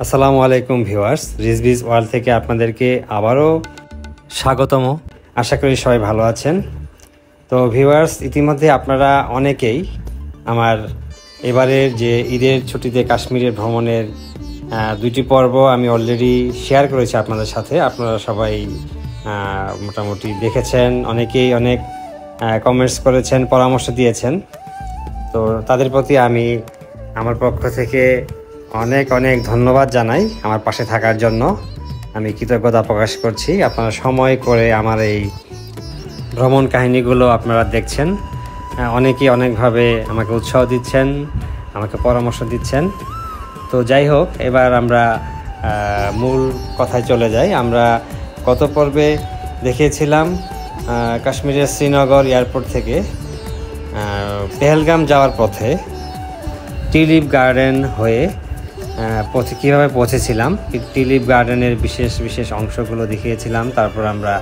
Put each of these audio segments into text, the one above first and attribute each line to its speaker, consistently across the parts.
Speaker 1: আসসালামু আলাইকুম viewers, রিজভিজ world থেকে আপনাদেরকে আবারও স্বাগতম। আশা করি সবাই ভালো আছেন। তো ভিউয়ার্স, ইতিমধ্যে আপনারা অনেকেই আমার এবারের যে ঈদের ছুটিতে কাশ্মীরের ভ্রমণের দুইটি পর্ব আমি অলরেডি শেয়ার করেছি আপনাদের সাথে। আপনারা সবাই মোটামুটি দেখেছেন, অনেকেই অনেক কমেন্টস করেছেন, পরামর্শ দিয়েছেন। তো তাদের প্রতি আমি আমার পক্ষ থেকে অনেক অনেক ধন্যবাদ জানাই। আমার পাশে থাকার জন্য আমি কৃতজ্ঞতা প্রকাশ করছি। আপনারা সময় করে আমার এই ভ্রমণ কাহিনীগুলো আপনারা দেখছেন, অনেকেই অনেকভাবে আমাকে উৎসাহ দিচ্ছেন, আমাকে পরামর্শ দিচ্ছেন। তো যাই হোক, এবার আমরা মূল কথায় চলে যাই। আমরা গত পর্বে দেখিয়েছিলাম কাশ্মীরের শ্রীনগর এয়ারপোর্ট থেকে পেহেলগাম যাওয়ার পথে টিউলিপ গার্ডেন হয়ে কীভাবে পৌঁছেছিলাম। টিউলিপ গার্ডেনের বিশেষ বিশেষ অংশগুলো দেখিয়েছিলাম। তারপর আমরা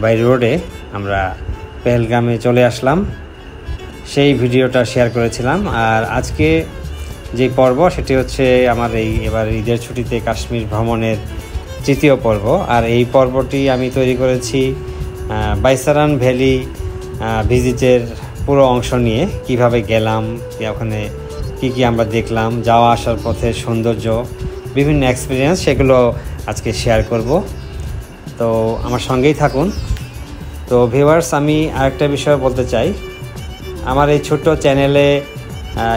Speaker 1: বাই রোডে আমরা পেহেলগামে চলে আসলাম, সেই ভিডিওটা শেয়ার করেছিলাম। আর আজকে যে পর্ব সেটি হচ্ছে আমার এবার ঈদের ছুটিতে কাশ্মীর ভ্রমণের তৃতীয় পর্ব। আর এই পর্বটি আমি তৈরি করেছি বাইসারান ভ্যালি ভিজিটের পুরো অংশ নিয়ে, কিভাবে গেলাম, ওখানে কি কি আমরা দেখলাম, যাওয়া আসার পথে সৌন্দর্য, বিভিন্ন এক্সপিরিয়েন্স, সেগুলো আজকে শেয়ার করব। তো আমার সঙ্গেই থাকুন। তো ভিউয়ার্স, আমি আরেকটা বিষয় বলতে চাই। আমার এই ছোট্ট চ্যানেলে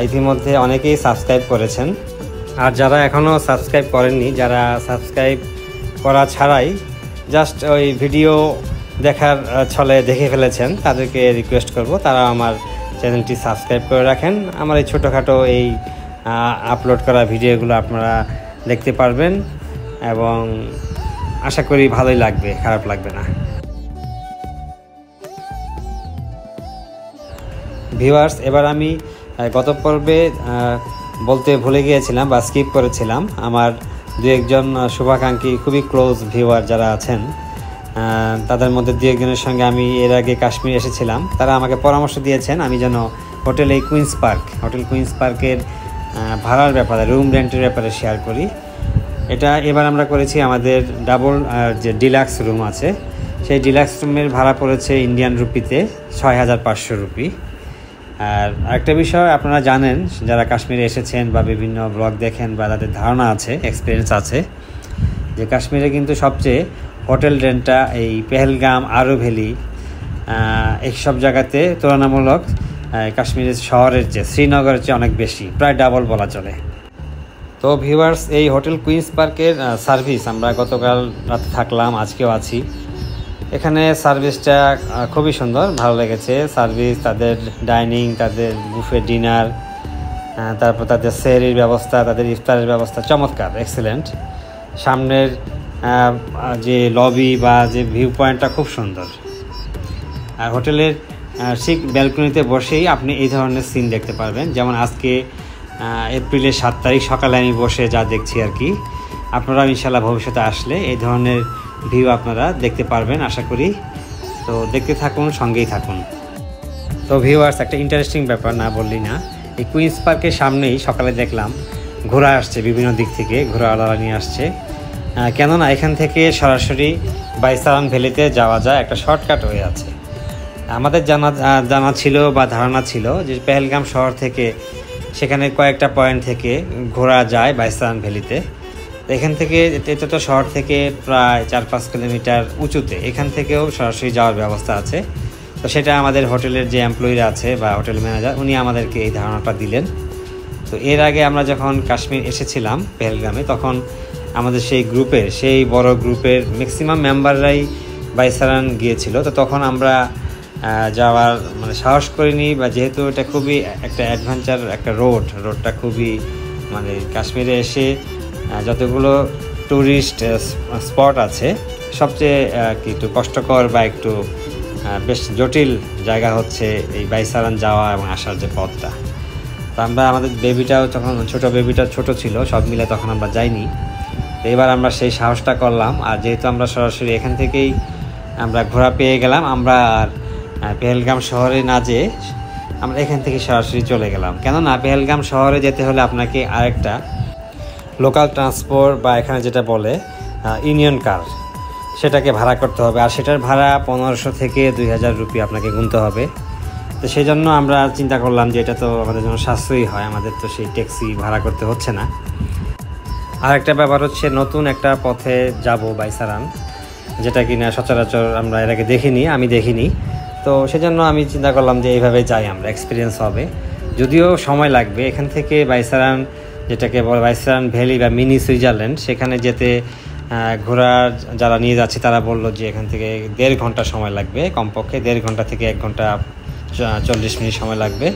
Speaker 1: ইতিমধ্যে অনেকেই সাবস্ক্রাইব করেছেন, আর যারা এখনও সাবস্ক্রাইব করেননি, যারা সাবস্ক্রাইব করা ছাড়াই জাস্ট ওই ভিডিও দেখার ছলে দেখে ফেলেছেন, তাদেরকে রিকোয়েস্ট করব তারা আমার চ্যানেলটি সাবস্ক্রাইব করে রাখেন। আমার এই ছোটোখাটো এই আপলোড করা ভিডিওগুলো আপনারা দেখতে পারবেন এবং আশা করি ভালোই লাগবে, খারাপ লাগবে না। ভিউয়ার্স, এবার আমি গত পর্বে বলতে ভুলে গিয়েছিলাম বা স্কিপ করেছিলাম, আমার দু একজন শুভাকাঙ্ক্ষী খুবই ক্লোজ ভিউয়ার যারা আছেন, তাদের মধ্যে দু একজনের সঙ্গে আমি এর আগে কাশ্মীর এসেছিলাম। তারা আমাকে পরামর্শ দিয়েছেন আমি যেন হোটেল কুইন্স পার্কের ভাড়ার ব্যাপারে, রুম রেন্টের ব্যাপারে শেয়ার করি। এটা এবার আমরা করেছি। আমাদের ডাবল যে ডিলাক্স রুম আছে, সেই ডিলাক্স রুমের ভাড়া পড়েছে ইন্ডিয়ান রুপিতে ৬,৫০০ রুপি। আর আরেকটা বিষয় আপনারা জানেন, যারা কাশ্মীরে এসেছেন বা বিভিন্ন ব্লগ দেখেন বা তাদের ধারণা আছে, এক্সপিরিয়েন্স আছে, যে কাশ্মীরে কিন্তু সবচেয়ে হোটেল রেন্টটা এই পেহেলগাম, আরো ভ্যালি এইসব জায়গাতে তুলনামূলক কাশ্মীরের শহরের চেয়ে, শ্রীনগরের চেয়ে অনেক বেশি, প্রায় ডাবল বলা চলে। তো ভিউয়ার্স, এই হোটেল কুইন্স পার্কের সার্ভিস, আমরা গতকাল রাতে থাকলাম, আজকেও আছি এখানে। সার্ভিসটা খুবই সুন্দর, ভালো লেগেছে সার্ভিস, তাদের ডাইনিং, তাদের বুফে ডিনার, তারপর তাদের সেহরির ব্যবস্থা, তাদের ইফতারের ব্যবস্থা চমৎকার, এক্সেলেন্ট। সামনের যে লবি বা যে ভিউ পয়েন্টটা খুব সুন্দর। আর হোটেলের ঠিক ব্যালকনিতে বসেই আপনি এই ধরনের সিন দেখতে পারবেন। যেমন আজকে এপ্রিলের 7 তারিখ সকালে আমি বসে যা দেখছি আর কি, আপনারা ইনশাল্লাহ ভবিষ্যতে আসলে এই ধরনের ভিউ আপনারা দেখতে পারবেন আশা করি। তো দেখতে থাকুন, সঙ্গেই থাকুন। তো ভিউয়ার্স, একটা ইন্টারেস্টিং ব্যাপার না বললেই না, এই কুইন্স পার্কের সামনেই সকালে দেখলাম ঘোড়া আসছে, বিভিন্ন দিক থেকে ঘোড়াওয়ালারা নিয়ে আসছে। কেননা এখান থেকে সরাসরি বাইসারান ভ্যালিতে যাওয়া যায়, একটা শর্টকাট হয়ে আছে। আমাদের জানা ছিল বা ধারণা ছিল যে পেহেলগাম শহর থেকে সেখানে কয়েকটা পয়েন্ট থেকে ঘোরা যায় বাইসারান ভ্যালিতে। এখান থেকে, এটা তো শহর থেকে প্রায় 4-5 কিলোমিটার উঁচুতে, এখান থেকেও সরাসরি যাওয়ার ব্যবস্থা আছে। তো সেটা আমাদের হোটেলের যে এমপ্লয়িরা আছে বা হোটেল ম্যানেজার, উনি আমাদেরকে এই ধারণাটা দিলেন। তো এর আগে আমরা যখন কাশ্মীর এসেছিলাম পেহেলগামে, তখন আমাদের সেই বড় গ্রুপের ম্যাক্সিমাম মেম্বাররাই বাইসারান গিয়েছিল। তো তখন আমরা যাওয়ার সাহস করিনি, বা যেহেতু এটা খুবই একটা অ্যাডভেঞ্চার একটা রোডটা খুবই কাশ্মীরে এসে যতগুলো ট্যুরিস্ট স্পট আছে, সবচেয়ে একটু কষ্টকর বা একটু বেশ জটিল জায়গা হচ্ছে এই বাইসারান যাওয়া এবং আসার যে পথটা। তো আমরা আমাদের বেবিটাও, যখন বেবিটা ছোট ছিল, সব মিলে তখন আমরা যাইনি। তো এবার আমরা সেই সাহসটা করলাম। আর যেহেতু আমরা সরাসরি এখান থেকেই আমরা ঘোরা পেয়ে গেলাম, আমরা আর পেহেলগাম শহরে না যেয়ে আমরা এখান থেকে সরাসরি চলে গেলাম। কেননা পেহেলগাম শহরে যেতে হলে আপনাকে আরেকটা লোকাল ট্রান্সপোর্ট বা এখানে যেটা বলে ইউনিয়ন কার, সেটাকে ভাড়া করতে হবে। আর সেটার ভাড়া 1500 থেকে 2000 রুপি আপনাকে গুনতে হবে। তো সেই জন্য আমরা চিন্তা করলাম যে এটা তো আমাদের জন্য সাশ্রয়ী হয়, আমাদের তো সেই ট্যাক্সি ভাড়া করতে হচ্ছে না। আর একটা ব্যাপার হচ্ছে, নতুন একটা পথে যাব বাইসারান, যেটা কিনা সচরাচর আমরা এর আগে দেখিনি, আমি দেখিনি। তো সেজন্য আমি চিন্তা করলাম যে এইভাবে যাই, আমরা এক্সপিরিয়েন্স হবে। যদিও সময় লাগবে এখান থেকে বাইসারান, যেটাকে বলে বাইসারান ভ্যালি বা মিনি সুইজারল্যান্ড, সেখানে যেতে ঘোড়ার যারা নিয়ে যাচ্ছে তারা বলল যে এখান থেকে 1.5 ঘন্টা সময় লাগবে, কমপক্ষে 1.5 ঘন্টা থেকে 1 ঘন্টা 40 মিনিট সময় লাগবে,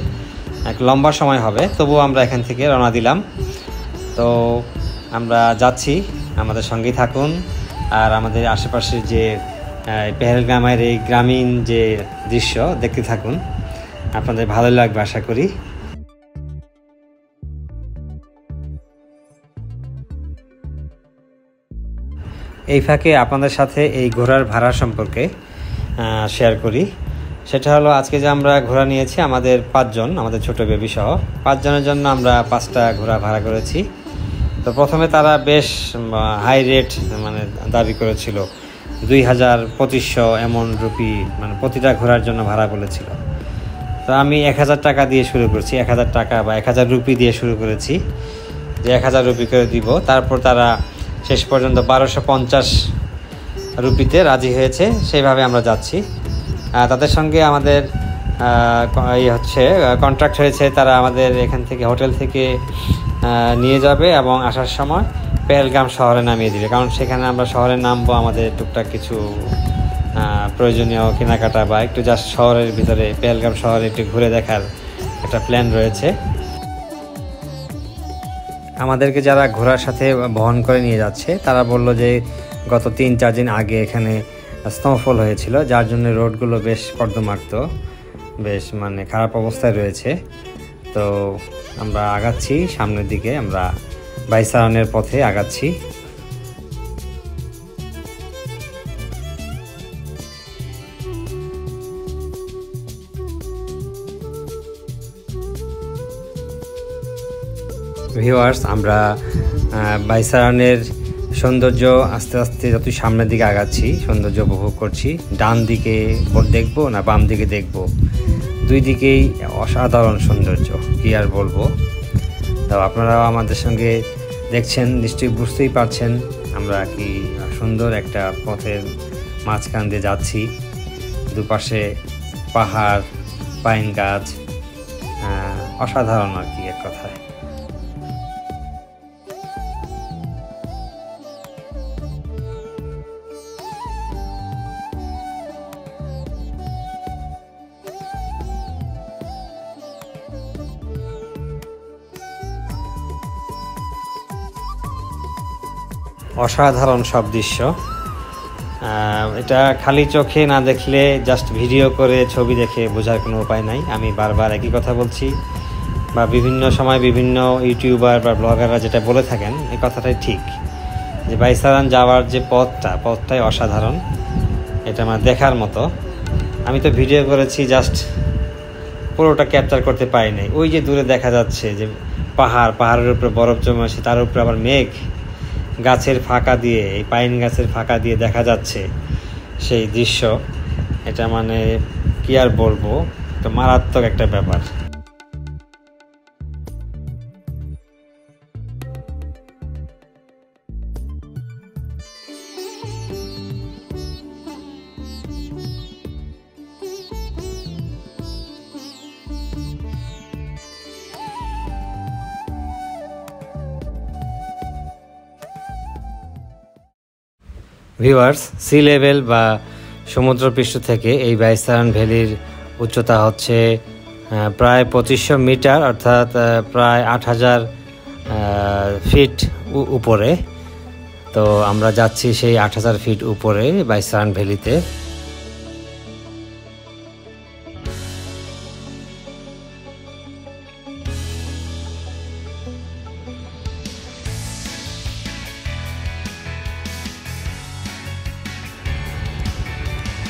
Speaker 1: এক লম্বা সময় হবে। তবুও আমরা এখান থেকে রওনা দিলাম। তো আমরা যাচ্ছি, আমাদের সঙ্গেই থাকুন। আর আমাদের আশেপাশের যে পেহেলগামের এই গ্রামীণ যে দৃশ্য দেখতে থাকুন, আপনাদের ভালো লাগবে আশা করি। এই ফাঁকে আপনাদের সাথে এই ঘোড়ার ভাড়া সম্পর্কে শেয়ার করি। সেটা হলো, আজকে যে আমরা ঘোড়া নিয়েছি আমাদের 5 জন, আমাদের ছোট বেবি সহ 5 জনের জন্য আমরা 5টা ঘোড়া ভাড়া করেছি। তো প্রথমে তারা বেশ হাই রেট মানে দাবি করেছিল, 2000-2500 এমন রুপি, মানে প্রতিটা ঘোড়ার জন্য ভাড়া বলেছিল। তো আমি 1000 টাকা দিয়ে শুরু করছি, 1000 টাকা বা 1000 রুপি দিয়ে শুরু করেছি, যে 1000 রুপি করে দিব। তারপর তারা শেষ পর্যন্ত 1250 রুপিতে রাজি হয়েছে। সেইভাবে আমরা যাচ্ছি। তাদের সঙ্গে আমাদের কন্ট্রাক্ট হয়েছে, তারা আমাদের এখান থেকে হোটেল থেকে নিয়ে যাবে এবং আসার সময় পেহেলগাম শহরে নামিয়ে দিবে। কারণ সেখানে আমরা শহরে নামবো, আমাদের টুকটাক কিছু প্রয়োজনীয় কেনাকাটা বা একটু জাস্ট শহরের ভিতরে পেহেলগাম শহরে একটু ঘুরে দেখার একটা প্ল্যান রয়েছে। আমাদেরকে যারা ঘোড়ার সাথে বহন করে নিয়ে যাচ্ছে তারা বলল যে গত 3-4 দিন আগে এখানে স্নোফল হয়েছিল, যার জন্য রোডগুলো বেশ কর্দমাক্ত, বেশ মানে খারাপ অবস্থায় রয়েছে। তো আমরা আগাচ্ছি সামনের দিকে, আমরা বাইসারানের পথে আগাচ্ছি। ভিউয়ার্স, আমরা বাইসারানের সৌন্দর্য আস্তে আস্তে যত সামনের দিকে আগাচ্ছি সৌন্দর্য উপভোগ করছি। ডান দিকে দেখবো না বাম দিকে দেখবো, দুই দিকেই অসাধারণ সৌন্দর্য, কি আর বলবো। তো আপনারাও আমাদের সঙ্গে দেখছেন, নিশ্চয়ই বুঝতেই পারছেন আমরা কি সুন্দর একটা পথের মাঝখান দিয়ে যাচ্ছি। দুপাশে পাহাড়, পাইন গাছ, অসাধারণ আর কি এক কথায়। অসাধারণ সব দৃশ্য। এটা খালি চোখে না দেখলে, জাস্ট ভিডিও করে ছবি দেখে বোঝার কোনো উপায় নাই। আমি বারবার একই কথা বলছি, বা বিভিন্ন সময় বিভিন্ন ইউটিউবার বা ব্লগাররা যেটা বলে থাকেন, এই কথাটাই ঠিক, যে বাইসারান যাওয়ার যে পথটাই অসাধারণ, এটা আমার দেখার মতো। আমি তো ভিডিও করেছি, জাস্ট পুরোটা ক্যাপচার করতে পারি নাই। ওই যে দূরে দেখা যাচ্ছে যে পাহাড়ের উপরে বরফ জমে আছে, তার উপরে আবার মেঘ, গাছের ফাঁকা দিয়ে, এই পাইন গাছের ফাঁকা দিয়ে দেখা যাচ্ছে সেই দৃশ্য। এটা মানে কি আর বলবো, তো মারাত্মক একটা ব্যাপার। ভিউয়ার্স, সি লেভেল বা সমুদ্রপৃষ্ঠ থেকে এই বাইসারান ভ্যালির উচ্চতা হচ্ছে প্রায় 2500 মিটার, অর্থাৎ প্রায় 8000 ফিট উপরে। তো আমরা যাচ্ছি সেই 8000 ফিট উপরে বাইসারান ভ্যালিতে।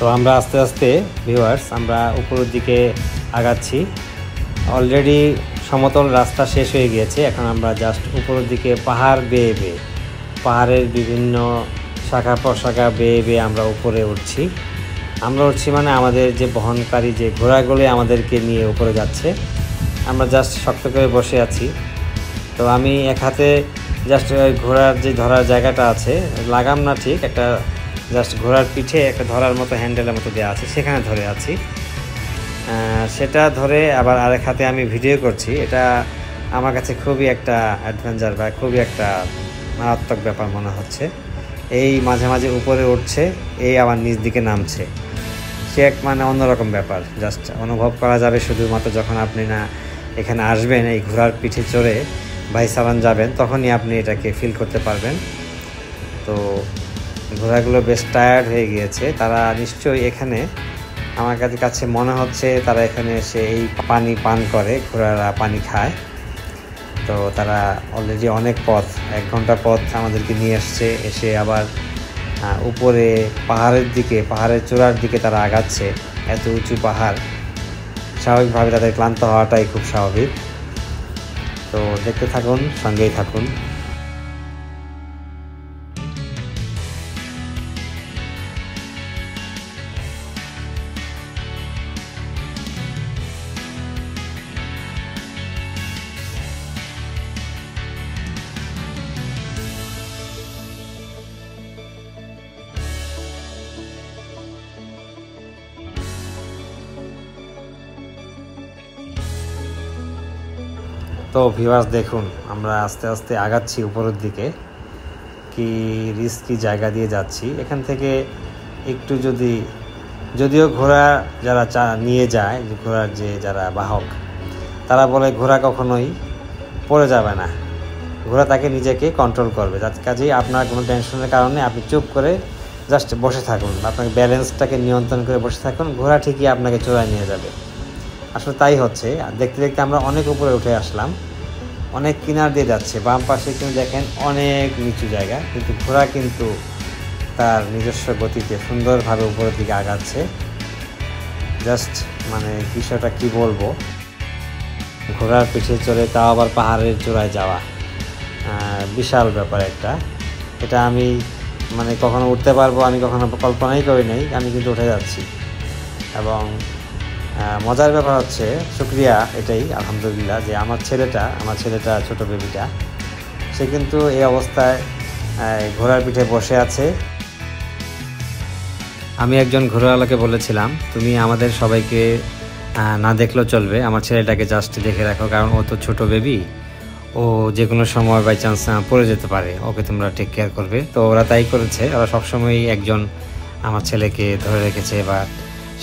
Speaker 1: তো আমরা আস্তে আস্তে ভিউয়ার্স আমরা উপরের দিকে আগাচ্ছি। অলরেডি সমতল রাস্তা শেষ হয়ে গিয়েছে। এখন আমরা জাস্ট উপরের দিকে পাহাড় বেয়ে বেয়ে, পাহাড়ের বিভিন্ন শাখা প্রশাখা বেয়ে বেয়ে আমরা উপরে উঠছি। আমরা উঠছি মানে আমাদের যে বহনকারী যে ঘোড়াগুলো আমাদেরকে নিয়ে উপরে যাচ্ছে, আমরা জাস্ট শক্ত করে বসে আছি। তো আমি এক হাতে জাস্ট ঘোড়ার যে ধরার জায়গাটা আছে, লাগাম না ঠিক, একটা জাস্ট ঘোড়ার পিঠে একটা ধরার মতো হ্যান্ডেলের মতো দেওয়া আছে, সেখানে ধরে আছি। সেটা ধরে আবার আরেক হাতে আমি ভিডিও করছি। এটা আমার কাছে খুবই একটা অ্যাডভেঞ্চার বা খুবই একটা মারাত্মক ব্যাপার মনে হচ্ছে। এই মাঝে মাঝে উপরে উঠছে, এই আবার নিচ দিকে নামছে, সে এক মানে অন্যরকম ব্যাপার। জাস্ট অনুভব করা যাবে শুধুমাত্র যখন আপনি না এখানে আসবেন, এই ঘোড়ার পিঠে চড়ে ভাইসালান যাবেন, তখনই আপনি এটাকে ফিল করতে পারবেন। তো ঘোড়াগুলো বেশ টায়ার্ড হয়ে গিয়েছে, তারা নিশ্চয়ই এখানে, আমার কাছে মনে হচ্ছে তারা এখানে এসে এই পানি পান করে, ঘোড়ারা পানি খায়। তো তারা অলরেডি অনেক পথ, 1 ঘন্টা পথ আমাদেরকে নিয়ে আসছে, এসে আবার উপরে পাহাড়ের দিকে, পাহাড়ের চূড়ার দিকে তারা আগাচ্ছে। এত উঁচু পাহাড়, স্বাভাবিকভাবে তাদের ক্লান্ত হওয়াটাই খুব স্বাভাবিক। তো দেখতে থাকুন, সঙ্গেই থাকুন। তো ভিউয়ার্স দেখুন, আমরা আস্তে আস্তে আগাচ্ছি উপরের দিকে। কি রিস্কি জায়গা দিয়ে যাচ্ছি। এখান থেকে একটু যদিও ঘোড়া যারা নিয়ে যায়, ঘোড়ার যে যারা বাহক, তারা বলে ঘোড়া কখনোই পড়ে যাবে না, ঘোড়া তাকে নিজেকে কন্ট্রোল করবে। যার কাজেই আপনার কোনো টেনশনের কারণে আপনি চুপ করে জাস্ট বসে থাকুন, আপনাকে ব্যালেন্সটাকে নিয়ন্ত্রণ করে বসে থাকুন, ঘোড়া ঠিকই আপনাকে চড়ায় নিয়ে যাবে। আসলে তাই হচ্ছে। দেখতে দেখতে আমরা অনেক উপরে উঠে আসলাম, অনেক কিনার দিয়ে যাচ্ছে। বাম পাশে কিন্তু দেখেন অনেক নিচু জায়গা, কিন্তু ঘোড়া কিন্তু তার নিজস্ব গতিতে সুন্দরভাবে উপরের দিকে আগাচ্ছে। জাস্ট মানে বিষয়টা কি বলবো, ঘোড়ার পিঠে চড়ে তাও আবার পাহাড়ের চূড়ায় যাওয়া বিশাল ব্যাপার একটা। এটা আমি মানে কখনো উঠতে পারবো আমি কখনো কল্পনাই করি নাই, আমি কিন্তু উঠে যাচ্ছি। এবং মজার ব্যাপার হচ্ছে, শুকরিয়া এটাই আলহামদুলিল্লাহ যে আমার ছেলেটা ছোট বেবিটা, সে কিন্তু এই অবস্থায় ঘোড়ার পিঠে বসে আছে। আমি একজন ঘোড়াওয়ালাকে বলেছিলাম, তুমি আমাদের সবাইকে না দেখলেও চলবে, আমার ছেলেটাকে জাস্ট দেখে রাখো, কারণ ও তো ছোট বেবি, ও যে কোনো সময় বাই চান্স পড়ে যেতে পারে, ওকে তোমরা টেক কেয়ার করবে। তো ওরা তাই করেছে, ওরা সবসময়ই একজন আমার ছেলেকে ধরে রেখেছে বা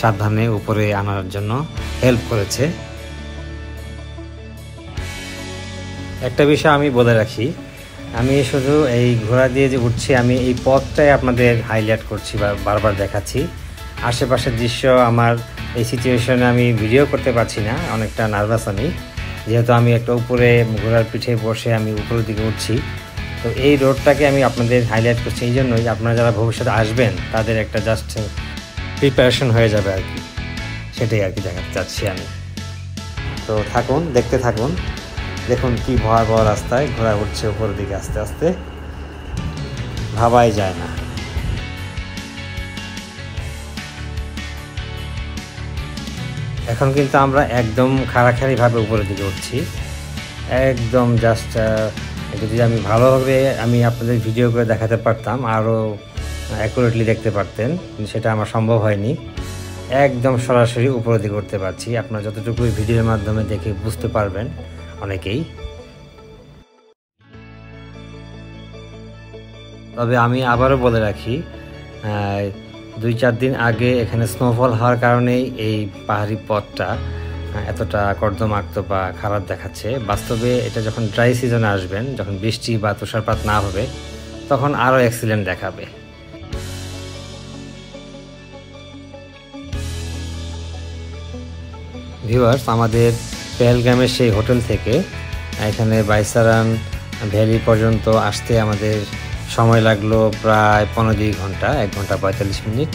Speaker 1: সাবধানে উপরে আনার জন্য হেল্প করেছে। একটা বিষয় আমি বলে রাখি, আমি শুধু এই ঘোড়া দিয়ে যে উঠছি, আমি এই পথটাই আপনাদের হাইলাইট করছি বা বারবার দেখাচ্ছি। আশেপাশের দৃশ্য আমার এই সিচুয়েশনে আমি ভিডিও করতে পারছি না, অনেকটা নার্ভাস আমি, যেহেতু আমি একটা উপরে ঘোড়ার পিঠে বসে আমি উপরের দিকে উঠছি। তো এই রোডটাকে আমি আপনাদের হাইলাইট করছি এই জন্যই, আপনারা যারা ভবিষ্যতে আসবেন তাদের একটা জাস্ট প্রিপারেশন হয়ে যাবে আর কি, সেটাই আর কি দেখাতে চাচ্ছি আমি। তো থাকুন, দেখতে থাকুন, দেখুন কি ভয়াবহ রাস্তায় ঘোড়া উঠছে উপরের দিকে আস্তে আস্তে, ভাবাই যায় না। এখন কিন্তু আমরা একদম খাড়াখাড়িভাবে উপরের দিকে উঠছি, একদম জাস্ট যদি আমি ভালোভাবে আমি আপনাদের ভিডিও করে দেখাতে পারতাম, আরও অ্যাকুরেটলি দেখতে পারতেন, কিন্তু সেটা আমার সম্ভব হয়নি। একদম সরাসরি উপরের দিকে উঠতে পারছি, আপনারা যতটুকু ভিডিওর মাধ্যমে দেখে বুঝতে পারবেন অনেকেই। তবে আমি আবারও বলে রাখি, 2-4 দিন আগে এখানে স্নোফল হওয়ার কারণেই এই পাহাড়ি পথটা এতটা কর্দমাক্ত বা খারাপ দেখাচ্ছে। বাস্তবে এটা যখন ড্রাই সিজনে আসবেন, যখন বৃষ্টি বা তুষারপাত না হবে, তখন আরও এক্সিলেন্ট দেখাবে। ভিউয়ার্স, আমাদের পেহেলগামের সেই হোটেল থেকে এখানে বাইসারান ভ্যালি পর্যন্ত আসতে আমাদের সময় লাগলো প্রায় 15-20 ঘন্টা, 1 ঘন্টা 45 মিনিট।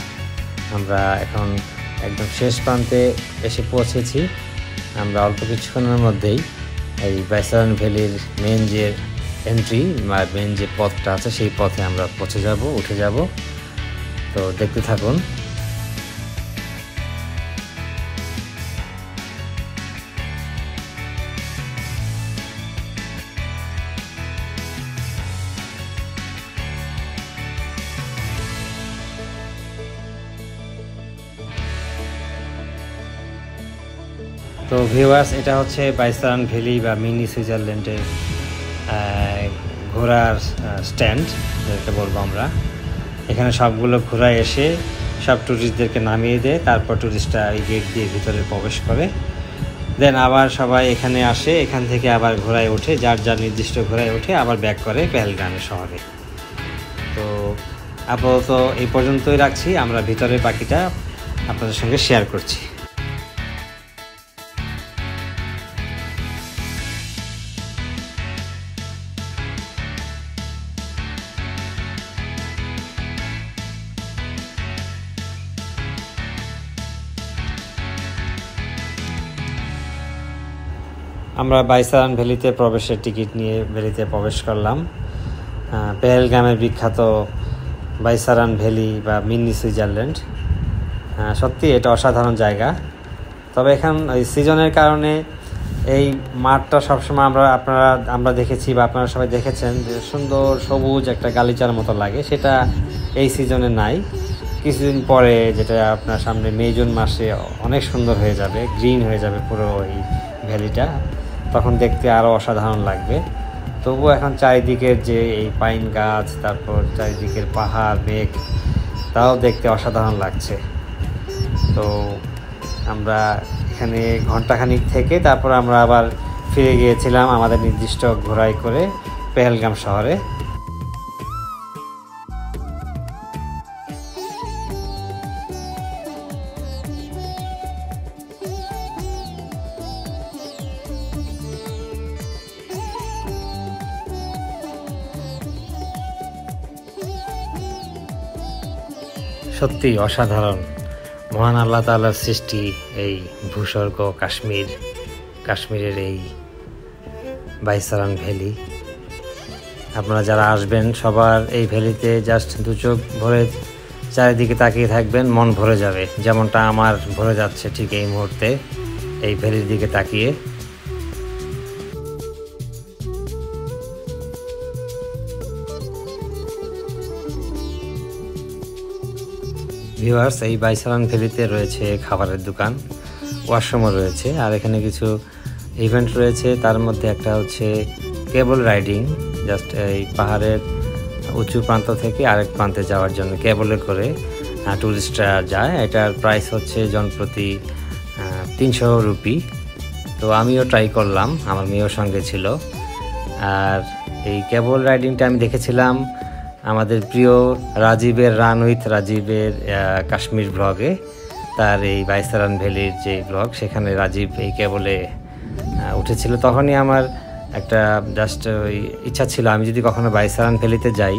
Speaker 1: আমরা এখন একদম শেষ প্রান্তে এসে পৌঁছেছি। আমরা অল্প কিছুক্ষণের মধ্যেই এই বাইসারান ভ্যালির মেন যে এন্ট্রি বা মেন যে পথটা আছে সেই পথে আমরা উঠে যাব। তো দেখতে থাকুন। তো ভিউয়ার্স, এটা হচ্ছে বাইসারান ভ্যালি বা মিনি সুইজারল্যান্ডের ঘোড়ার স্ট্যান্ড যেটা বলবো আমরা। এখানে সবগুলো ঘোড়া এসে সব ট্যুরিস্টদেরকে নামিয়ে দেয়, তারপর ট্যুরিস্টরা এই গেট দিয়ে ভিতরে প্রবেশ করে। দেন আবার সবাই এখানে আসে, এখান থেকে আবার ঘোড়ায় ওঠে, যার যার নির্দিষ্ট ঘোড়ায় ওঠে আবার ব্যাক করে পেহেলগামের শহরে। তো আপাতত এই পর্যন্তই রাখছি, আমরা ভিতরে বাকিটা আপনাদের সঙ্গে শেয়ার করছি। আমরা বাইসারান ভ্যালিতে প্রবেশের টিকিট নিয়ে ভ্যালিতে প্রবেশ করলাম। পেহেলগামের বিখ্যাত বাইসারান ভ্যালি বা মিনি সুইজারল্যান্ড, সত্যি এটা অসাধারণ জায়গা। তবে এখন এই সিজনের কারণে এই মাঠটা সবসময় আমরা দেখেছি বা আপনারা সবাই দেখেছেন যে সুন্দর সবুজ একটা গালিচার মতো লাগে, সেটা এই সিজনে নাই। কিছুদিন পরে, যেটা আপনার সামনে মে জুন মাসে অনেক সুন্দর হয়ে যাবে, গ্রিন হয়ে যাবে পুরো এই ভ্যালিটা, তখন দেখতে আরও অসাধারণ লাগবে। তবুও এখন চারিদিকের যে এই পাইন গাছ, তারপর চারিদিকের পাহাড় মেঘ, তাও দেখতে অসাধারণ লাগছে। তো আমরা এখানে ঘন্টাখানিক থেকে তারপর আমরা আবার ফিরে গিয়েছিলাম আমাদের নির্দিষ্ট ঘোড়ায় করে পেহেলগাম শহরে। সত্যি অসাধারণ, মহান আল্লাহ তাআলার সৃষ্টি এই ভূস্বর্গ কাশ্মীরের এই বাইসারান ভ্যালি। আপনারা যারা আসবেন সবার এই ভ্যালিতে জাস্ট দু চোখ ভরে চারিদিকে তাকিয়ে থাকবেন, মন ভরে যাবে, যেমনটা আমার ভরে যাচ্ছে ঠিক এই মুহূর্তে এই ভ্যালির দিকে তাকিয়ে। ভিউয়ার্স, এই বাইসারান ভ্যালিতে রয়েছে খাবারের দোকান, ওয়াশরুমও রয়েছে, আর এখানে কিছু ইভেন্ট রয়েছে। তার মধ্যে একটা হচ্ছে কেবল রাইডিং, জাস্ট এই পাহাড়ের উঁচু প্রান্ত থেকে আরেক প্রান্তে যাওয়ার জন্য কেবলে করে ট্যুরিস্টরা যায়। এটার প্রাইস হচ্ছে জনপ্রতি 300 রুপি। তো আমিও ট্রাই করলাম, আমার মেয়েও সঙ্গে ছিল। আর এই কেবল রাইডিংটা আমি দেখেছিলাম আমাদের প্রিয় রাজীবের রান উইথ রাজীবের কাশ্মীর ব্লগে, তার এই বাইসারান ভ্যালির যে ব্লগ, সেখানে রাজীব এই কেবলে উঠেছিল। তখনই আমার একটা জাস্ট ওই ইচ্ছা ছিল, আমি যদি কখনো বাইসারান ভ্যালিতে যাই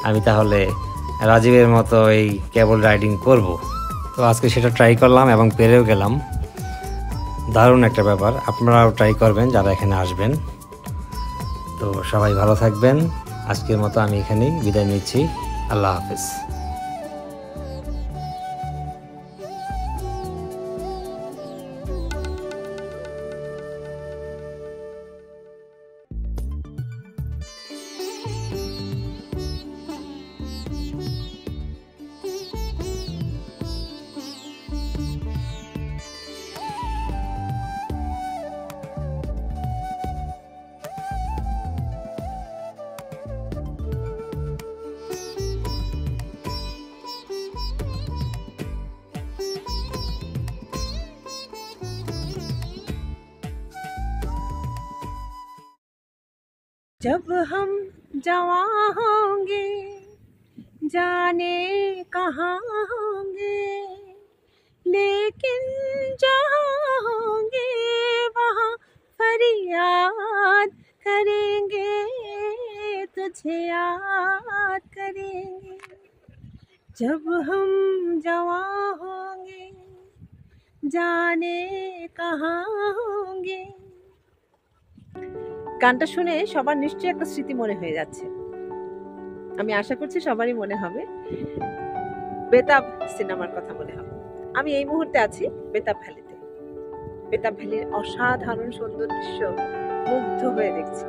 Speaker 1: আমি তাহলে রাজীবের মতো এই কেবল রাইডিং করব। তো আজকে সেটা ট্রাই করলাম এবং পেরেও গেলাম। দারুণ একটা ব্যাপার, আপনারাও ট্রাই করবেন যারা এখানে আসবেন। তো সবাই ভালো থাকবেন, আজকের মতো আমি এখানেই বিদায় নিচ্ছি। আল্লাহ হাফেজ।
Speaker 2: जब हम जवां होंगे जाने कहाँ होंगे, लेकिन जहाँ होंगे वहाँ फरियाद करेंगे, तुझे याद करेंगे। जब हम जवां होंगे जाने कहाँ होंगे, গানটা শুনে সবার নিশ্চয়ই একটা স্মৃতি মনে হয়ে যাচ্ছে। আমি আশা করছি সবারই মনে হবে, বেতাব সিনেমার কথা মনে হবে। আমি এই মুহূর্তে আছি বেতাব ভ্যালিতে। বেতাব ভ্যালির অসাধারণ সুন্দর দৃশ্য মুগ্ধ হয়ে দেখছি।